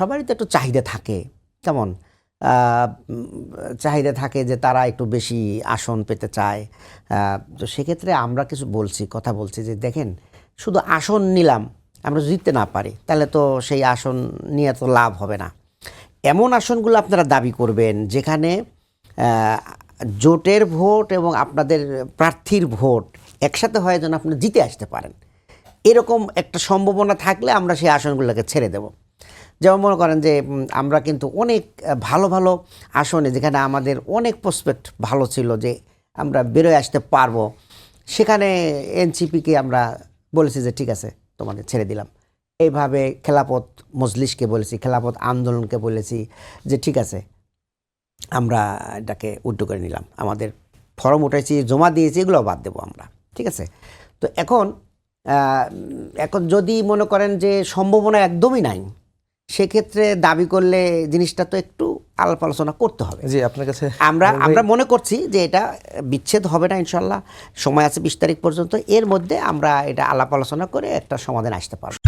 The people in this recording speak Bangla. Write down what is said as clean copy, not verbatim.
সবারই তো একটু চাহিদা থাকে, কেমন চাহিদা থাকে যে তারা একটু বেশি আসন পেতে চায়। তো সেক্ষেত্রে আমরা কিছু কথা বলছি যে দেখেন, শুধু আসন নিলাম, আমরা জিততে না পারি তাহলে তো সেই আসন নিয়ে তো লাভ হবে না। এমন আসনগুলো আপনারা দাবি করবেন যেখানে জোটের ভোট এবং আপনাদের প্রার্থীর ভোট একসাথে হয় যেন আপনি জিতে আসতে পারেন, এরকম একটা সম্ভাবনা থাকলে আমরা সেই আসনগুলোকে ছেড়ে দেব। যেমন মনে করেন যে আমরা কিন্তু অনেক ভালো ভালো আসনে, যেখানে আমাদের অনেক প্রসপেক্ট ভালো ছিল যে আমরা বেরোয় আসতে পারবো, সেখানে এনসিপিকে আমরা বলেছি যে ঠিক আছে তোমাদের ছেড়ে দিলাম। এইভাবে খেলাফত মজলিসকে বলেছি, খেলাফত আন্দোলনকে বলেছি যে ঠিক আছে আমরা এটাকে উড্ড করে নিলাম, আমাদের ফর্ম উঠেছি, জমা দিয়েছি, এগুলো বাদ দেবো আমরা, ঠিক আছে। তো এখন যদি মনে করেন যে সম্ভাবনা একদমই নাই, সেক্ষেত্রে দাবি করলে জিনিসটা তো একটু আলাপ আলোচনা করতে হবে। জি, আপনার কাছে আমরা মনে করছি যে এটা বিচ্ছেদ হবে না, ইনশাল্লাহ সময় আছে 20 তারিখ পর্যন্ত, এর মধ্যে আমরা এটা আলাপ আলোচনা করে একটা সমাধান আসতে পারবো।